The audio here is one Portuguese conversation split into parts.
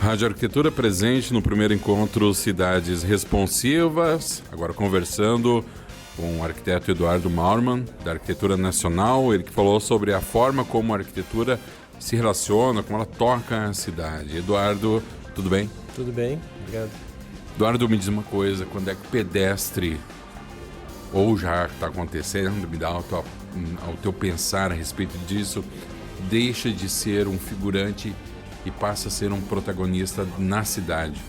Rádio Arquitetura presente no primeiro encontro Cidades Responsivas, agora conversando com o arquiteto Eduardo Maurmann, da Arquitetura Nacional, ele que falou sobre a forma como a arquitetura se relaciona, como ela toca a cidade. Eduardo, tudo bem? Tudo bem, obrigado. Eduardo, me diz uma coisa, quando é que o pedestre, ou já está acontecendo, me dá ao teu pensar a respeito disso, deixa de ser um figurante e passa a ser um protagonista na cidade?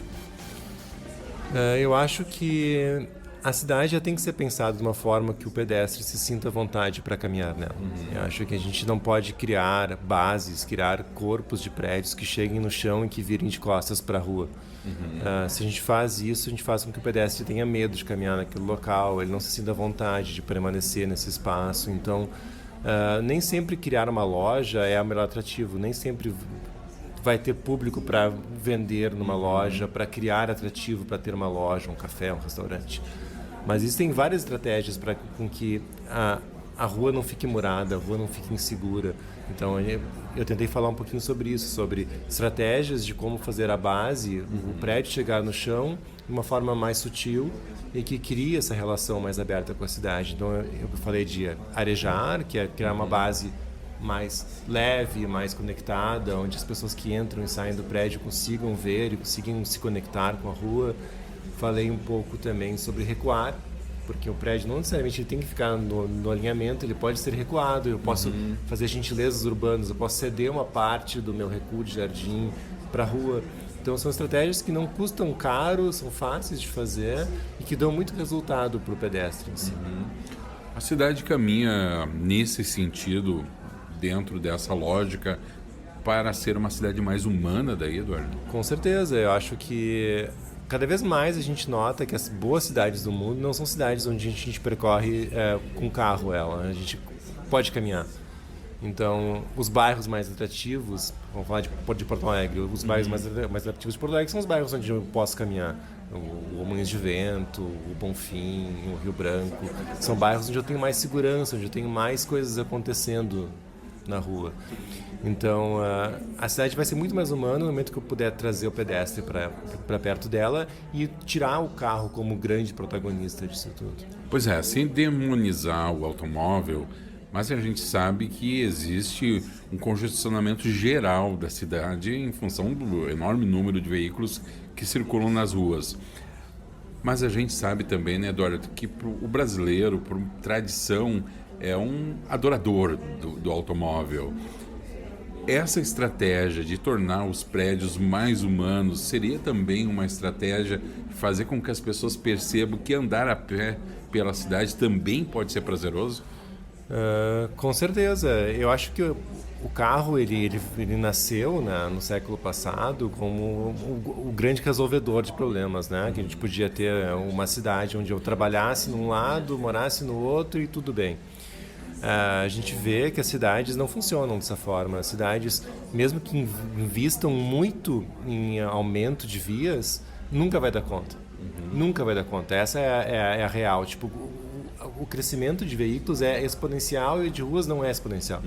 Eu acho que a cidade já tem que ser pensada de uma forma que o pedestre se sinta à vontade para caminhar nela. Eu acho que a gente não pode criar bases, criar corpos de prédios que cheguem no chão e que virem de costas para a rua. Se a gente faz isso, a gente faz com que o pedestre tenha medo de caminhar naquele local, ele não se sinta à vontade de permanecer nesse espaço. Então, nem sempre criar uma loja é o melhor atrativo, nem sempre vai ter público para vender numa loja, para criar atrativo para ter uma loja, um café, um restaurante. Mas existem várias estratégias para com que a rua não fique murada, a rua não fique insegura. Então eu tentei falar um pouquinho sobre isso, sobre estratégias de como fazer a base, o prédio chegar no chão de uma forma mais sutil e que cria essa relação mais aberta com a cidade. Então eu falei de arejar, que é criar uma base mais leve, mais conectada, onde as pessoas que entram e saem do prédio consigam ver e consigam se conectar com a rua. Falei um pouco também sobre recuar, porque o prédio não necessariamente tem que ficar no alinhamento, ele pode ser recuado, eu posso fazer gentilezas urbanas, eu posso ceder uma parte do meu recuo de jardim para a rua. Então são estratégias que não custam caro, são fáceis de fazer e que dão muito resultado para o pedestre em si. A cidade caminha nesse sentido, dentro dessa lógica, para ser uma cidade mais humana daí, Eduardo? Com certeza, eu acho que cada vez mais a gente nota que as boas cidades do mundo não são cidades onde a gente percorre com carro ela, a gente pode caminhar. Então, os bairros mais atrativos, vamos falar de Porto Alegre, os bairros mais atrativos de Porto Alegre são os bairros onde eu posso caminhar. O Moinhos de Vento, o Bonfim, o Rio Branco, são bairros onde eu tenho mais segurança, onde eu tenho mais coisas acontecendo na rua. Então, a cidade vai ser muito mais humana no momento que eu puder trazer o pedestre para perto dela e tirar o carro como grande protagonista disso tudo. Pois é, sem demonizar o automóvel, mas a gente sabe que existe um congestionamento geral da cidade em função do enorme número de veículos que circulam nas ruas. Mas a gente sabe também, né, Eduardo, que o brasileiro, por tradição, é um adorador do automóvel. Essa estratégia de tornar os prédios mais humanos seria também uma estratégia de fazer com que as pessoas percebam que andar a pé pela cidade também pode ser prazeroso? Com certeza. Eu acho que o carro ele nasceu, né, no século passado como o grande resolvedor de problemas, né? Que a gente podia ter uma cidade onde eu trabalhasse num lado, morasse no outro e tudo bem. A gente vê que as cidades não funcionam dessa forma. As cidades, mesmo que invistam muito em aumento de vias, nunca vai dar conta. Nunca vai dar conta. Essa é a real. Tipo, o crescimento de veículos é exponencial e de ruas não é exponencial.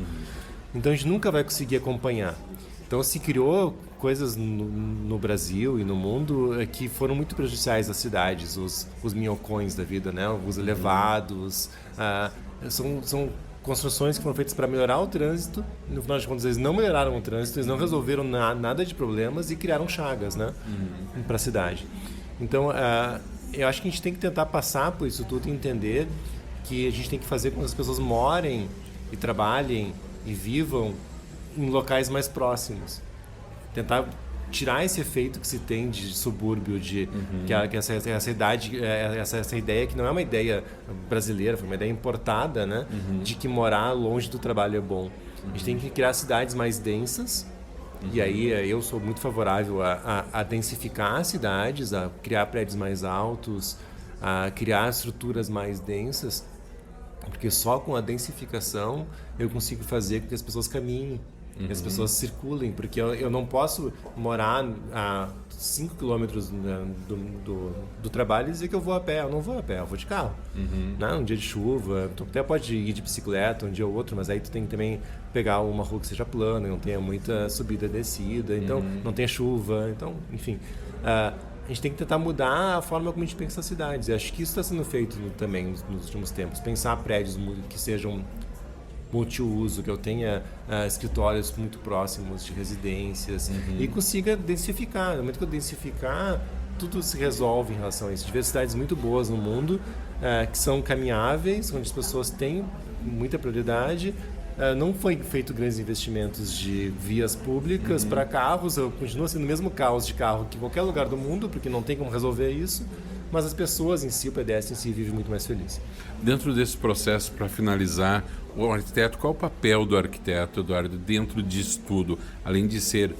Então a gente nunca vai conseguir acompanhar. Então se criou coisas no Brasil e no mundo que foram muito prejudiciais às cidades, os minhocões da vida, né? Os elevados, são construções que foram feitas para melhorar o trânsito. No final de contas, eles não melhoraram o trânsito, eles não resolveram nada de problemas e criaram chagas, né? Para a cidade. Então, eu acho que a gente tem que tentar passar por isso tudo e entender que a gente tem que fazer com que as pessoas morem e trabalhem e vivam em locais mais próximos. Tentar tirar esse efeito que se tem de subúrbio, que essa ideia que não é uma ideia brasileira, foi uma ideia importada, né? De que morar longe do trabalho é bom. A gente tem que criar cidades mais densas, e aí eu sou muito favorável a densificar as cidades, a criar prédios mais altos, a criar estruturas mais densas, porque só com a densificação eu consigo fazer com que as pessoas caminhem que as pessoas circulem, porque eu não posso morar a 5 quilômetros, né, do trabalho e dizer que eu vou a pé. Eu não vou a pé, eu vou de carro. Né? Um dia de chuva, tu até pode ir de bicicleta um dia ou outro, mas aí tu tem que também pegar uma rua que seja plana, não tenha muita subida e descida, então não tenha chuva, então, enfim. A gente tem que tentar mudar a forma como a gente pensa as cidades. E acho que isso está sendo feito também nos últimos tempos. Pensar prédios que sejam multiuso, que eu tenha escritórios muito próximos de residências e consiga densificar. No momento que eu densificar, tudo se resolve em relação a isso. Tive cidades muito boas no mundo, que são caminháveis, onde as pessoas têm muita prioridade. Não foi feito grandes investimentos de vias públicas para carros. Continua sendo o mesmo caos de carro que em qualquer lugar do mundo, porque não tem como resolver isso. Mas as pessoas em si, o pedestre em si, vive muito mais feliz. Dentro desse processo, para finalizar, o arquiteto, qual é o papel do arquiteto, Eduardo, dentro disso tudo? Além de ser,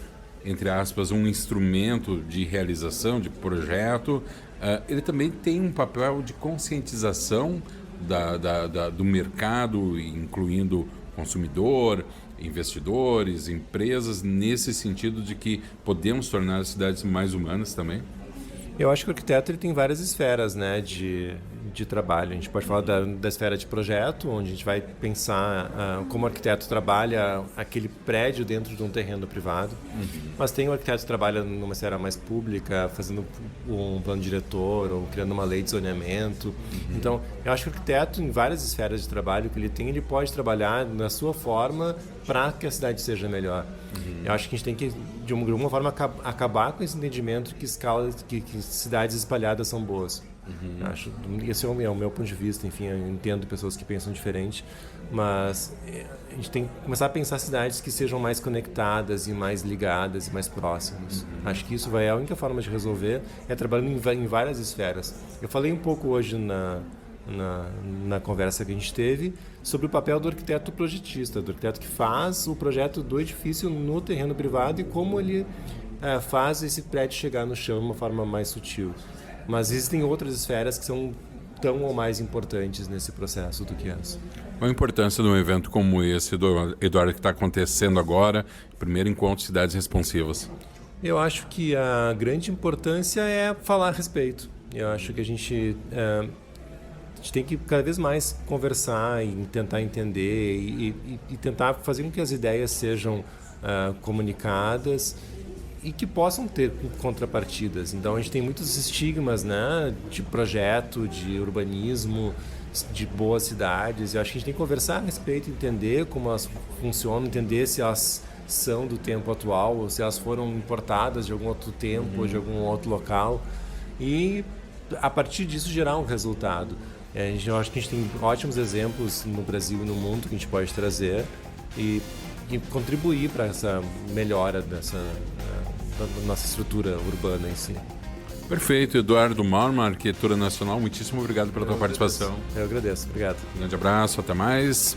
entre aspas, um instrumento de realização, de projeto, ele também tem um papel de conscientização do mercado, incluindo consumidor, investidores, empresas, nesse sentido de que podemos tornar as cidades mais humanas também? Eu acho que o arquiteto ele tem várias esferas, né, de trabalho. A gente pode falar da esfera de projeto, onde a gente vai pensar como o arquiteto trabalha aquele prédio dentro de um terreno privado. Mas tem o arquiteto que trabalha numa esfera mais pública, fazendo um plano diretor ou criando uma lei de zoneamento. Então, eu acho que o arquiteto, em várias esferas de trabalho que ele tem, ele pode trabalhar na sua forma para que a cidade seja melhor. Eu acho que a gente tem que, de alguma forma, acabar com esse entendimento que cidades espalhadas são boas. Acho, esse é o meu ponto de vista. Enfim, eu entendo pessoas que pensam diferente, mas a gente tem que começar a pensar cidades que sejam mais conectadas e mais ligadas e mais próximas. Acho que isso a única forma de resolver é trabalhando em várias esferas. Eu falei um pouco hoje na conversa que a gente teve sobre o papel do arquiteto projetista, do arquiteto que faz o projeto do edifício no terreno privado e como ele faz esse prédio chegar no chão de uma forma mais sutil. Mas existem outras esferas que são tão ou mais importantes nesse processo do que essa. Qual a importância de um evento como esse, Eduardo, que está acontecendo agora, primeiro encontro Cidades Responsivas? Eu acho que a grande importância é falar a respeito. Eu acho que a gente tem que cada vez mais conversar e tentar entender e tentar fazer com que as ideias sejam comunicadas e que possam ter contrapartidas. Então a gente tem muitos estigmas, né, de projeto, de urbanismo, de boas cidades. Eu acho que a gente tem que conversar a respeito, entender como elas funcionam, entender se elas são do tempo atual ou se elas foram importadas de algum outro tempo ou de algum outro local e a partir disso gerar um resultado. Eu acho que a gente tem ótimos exemplos no Brasil e no mundo que a gente pode trazer e contribuir para essa melhora da nossa estrutura urbana em si. Perfeito, Eduardo Marma, Arquitetura Nacional, muitíssimo obrigado pela tua participação. Eu agradeço, obrigado. Um grande abraço, até mais.